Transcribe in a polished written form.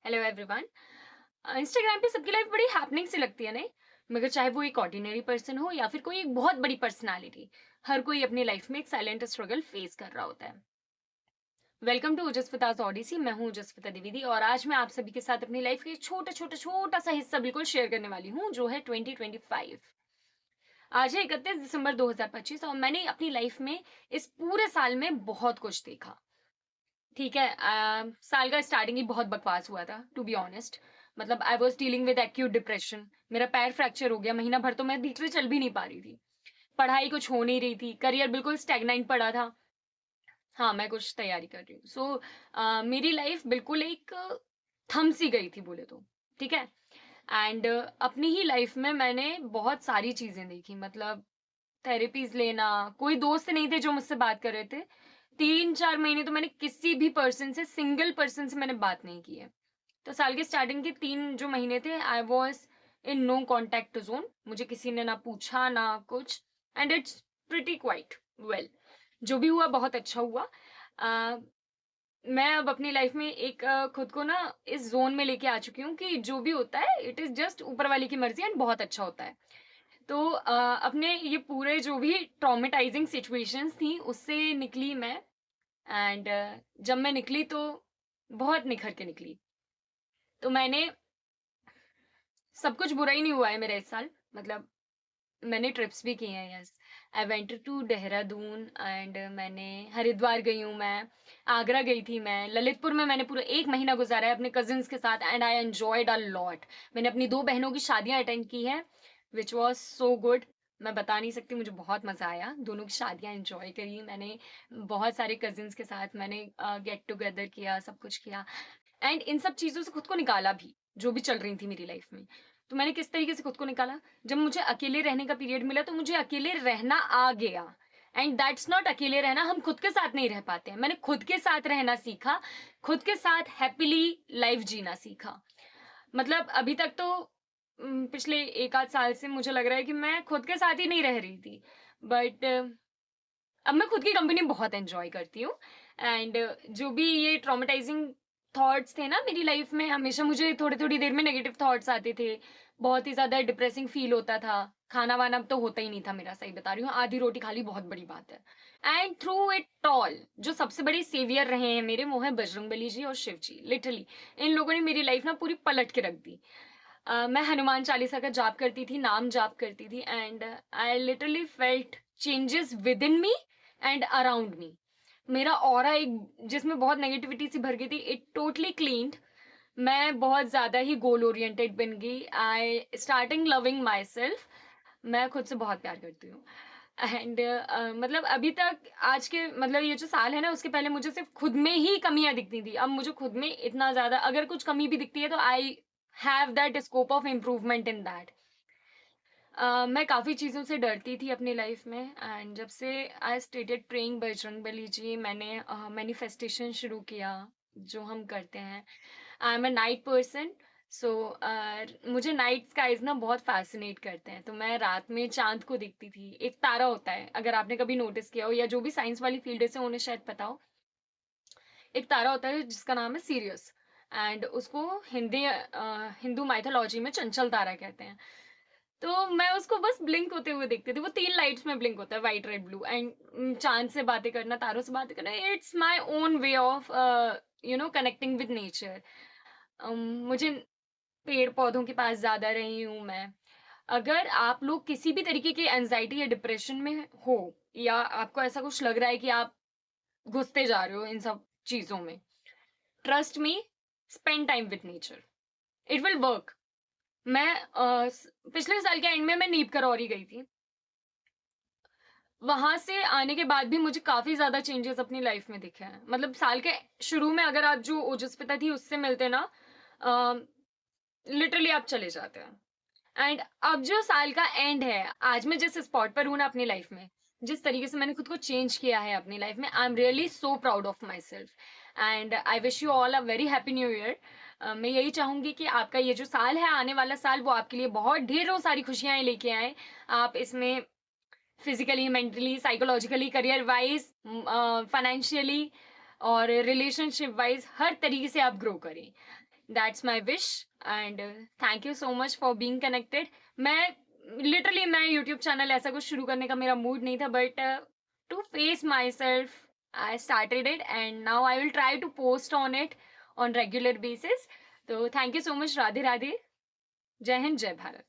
Hello everyone. Instagram पे सबकी life बड़ी हैपनिंग सी लगती है नहीं, मगर चाहे वो एक ऑर्डिनरी पर्सन हो या फिर कोई एक बहुत बड़ी पर्सनालिटी, हर कोई अपनी लाइफ में एक साइलेंट स्ट्रगल फेस कर रहा होता है। Welcome to Ojasvita's Odyssey. मैं हूँ ओजस्विता द्विवेदी और आज मैं आप सभी के साथ अपनी लाइफ के छोटा छोटा छोटा सा हिस्सा बिल्कुल शेयर करने वाली हूँ, जो है 2025। आज है 31 दिसंबर 2025 और मैंने अपनी लाइफ में इस पूरे साल में बहुत कुछ देखा। ठीक है, साल का स्टार्टिंग ही बहुत बकवास हुआ था, टू बी ऑनेस्ट। मतलब I was dealing with acute depression. मेरा पैर फ्रैक्चर हो गया, महीना भर तो मैं ठीक से चल भी नहीं पा रही थी। पढ़ाई कुछ हो नहीं रही थी, करियर बिल्कुल स्टैग्नेंट पड़ा था। हाँ, मैं कुछ तैयारी कर रही हूँ। मेरी लाइफ बिल्कुल एक थम सी गई थी बोले तो। ठीक है। एंड अपनी ही लाइफ में मैंने बहुत सारी चीजें देखी। मतलब थेरेपीज़ लेना, कोई दोस्त नहीं थे जो मुझसे बात कर रहे थे। 3-4 महीने तो मैंने किसी भी पर्सन से, सिंगल पर्सन से मैंने बात नहीं की है। तो साल के स्टार्टिंग के 3 जो महीने थे, I was in no contact zone. मुझे किसी ने ना पूछा, ना कुछ। And it's pretty quite well. जो भी हुआ बहुत अच्छा हुआ। अ, मैं अब अपनी लाइफ में एक खुद को ना इस ज़ोन में लेके आ चुकी हूँ कि जो भी होता है, इट इज़ जस्ट ऊपर वाले की मर्ज़ी एंड बहुत अच्छा होता है। तो अपने ये पूरे जो भी ट्रॉमेटाइजिंग सिचुएशंस थी उससे निकली मैं। एंड जब मैं निकली तो बहुत निखर के निकली। तो मैंने सब कुछ बुरा ही नहीं हुआ है मेरा इस साल। मतलब मैंने ट्रिप्स भी किए हैं। Yes, I went to Dehradun and मैंने हरिद्वार गई हूँ मैं। आगरा गई थी मैं। ललितपुर में मैंने पूरा 1 महीना गुजारा है अपने कजिन्स के साथ and I enjoyed a lot. मैंने अपनी 2 बहनों की शादियाँ अटेंड की हैं, व्हिच वाज़ सो गुड। मैं बता नहीं सकती, मुझे बहुत मज़ा आया। दोनों की शादियाँ एन्जॉय करी मैंने। बहुत सारे कजिन्स के साथ मैंने गेट टुगेदर किया, सब कुछ किया। एंड इन सब चीज़ों से खुद को निकाला भी, जो भी चल रही थी मेरी लाइफ में। तो मैंने किस तरीके से खुद को निकाला, जब मुझे अकेले रहने का पीरियड मिला तो मुझे अकेले रहना आ गया। एंड दैट्स नॉट अकेले रहना, हम खुद के साथ नहीं रह पाते हैं। मैंने खुद के साथ रहना सीखा, खुद के साथ हैप्पीली लाइफ जीना सीखा। मतलब अभी तक तो पिछले 1 आध साल से मुझे लग रहा है कि मैं खुद के साथ ही नहीं रह रही थी। बट अब मैं खुद की कंपनी बहुत एन्जॉय करती हूँ। एंड जो भी ये ट्रॉमेटाइज़िंग थॉट्स थे ना मेरी लाइफ में, हमेशा मुझे थोड़ी-थोड़ी देर में नेगेटिव थॉट्स आते थे। बहुत ही ज़्यादा डिप्रेसिंग फ़ील होता था। खाना-वाना तो होता ही नहीं था मेरा, सही बता रही हूँ। आधी रोटी खा ली बहुत बड़ी बात है। एंड थ्रू इट ऑल जो सबसे बड़े सेवियर रहे हैं मेरे, वो हैं बजरंगबली जी और शिव जी। लिटरली इन लोगों ने मेरी लाइफ ना पूरी पलट के रख दी। मैं हनुमान चालीसा का जाप करती थी, नाम जाप करती थी and I literally felt changes within me and around me. मेरा ऑरा एक जिसमें बहुत नेगेटिविटी सी भर गई थी, इट टोटली क्लीन्ड। मैं बहुत ज़्यादा ही गोल ओरिएंटेड बन गई। I starting loving my self. मैं खुद से बहुत प्यार करती हूँ। एंड मतलब अभी तक आज के मतलब ये जो साल है ना, उसके पहले मुझे सिर्फ़ खुद में ही कमियाँ दिखती थी। अब मुझे खुद में इतना ज़्यादा अगर कुछ कमी भी दिखती है तो I have that scope of improvement in that. मैं काफ़ी चीज़ों से डरती थी अपनी लाइफ में एंड जब से I started praying Bajrangbali ji, मैंने मैनिफेस्टेशन शुरू किया, जो हम करते हैं। I am a night person. So मुझे नाइट स्काईज़ ना बहुत फ़ैसिनेट करते हैं, तो मैं रात में चाँद को देखती थी। एक तारा होता है, अगर आपने कभी नोटिस किया हो या जो भी साइंस वाली फ़ील्ड से उन्हें शायद पता हो। एक तारा होता है जिसका नाम है सिरियस एंड उसको हिंदू माइथोलॉजी में चंचल तारा कहते हैं। तो मैं उसको बस ब्लिंक होते हुए देखती थी। वो 3 लाइट्स में ब्लिंक होता है, व्हाइट, रेड, ब्लू एंड चाँद से बातें करना, तारों से बातें करना, it's my own way of connecting with nature. मुझे पेड़-पौधों के पास ज़्यादा रही हूँ मैं। अगर आप लोग किसी भी तरीके की एंग्ज़ायटी या डिप्रेशन में हो या आपको ऐसा कुछ लग रहा है कि आप घुसते जा रहे हो इन सब चीज़ों में, trust me, spend time with nature, it will work. मैं पिछले साल के एंड में मैं नीम करौरी गई थी। वहाँ से आने के बाद भी मुझे काफ़ी ज़्यादा चेंजेस अपनी लाइफ में दिखे हैं। मतलब साल के शुरू में अगर आप जो ओजस्विता थी उससे मिलते ना, अ, लिटरली आप चले जाते हैं। एंड अब जो साल का एंड है, आज मैं जिस स्पॉट पर हूँ ना अपनी लाइफ में, जिस तरीके से मैंने खुद को चेंज किया है अपनी लाइफ में, I am really so proud of my self and I wish you all a very happy new year. मैं यही चाहूँगी कि आपका ये जो साल है, आने वाला साल, वो आपके लिए बहुत ढेरों सारी खुशियाँ लेके आए। आप इसमें physically, mentally, psychologically, career wise, financially और रिलेशनशिप वाइज़ हर तरीके से आप ग्रो करें। That's my wish and thank you so much for being connected. मैं यूट्यूब चैनल ऐसा कुछ शुरू करने का मेरा मूड नहीं था, but to face myself I started it and now I will try to post on it on regular basis. तो thank you so much. Radhe Radhe. जय हिंद, जय भारत।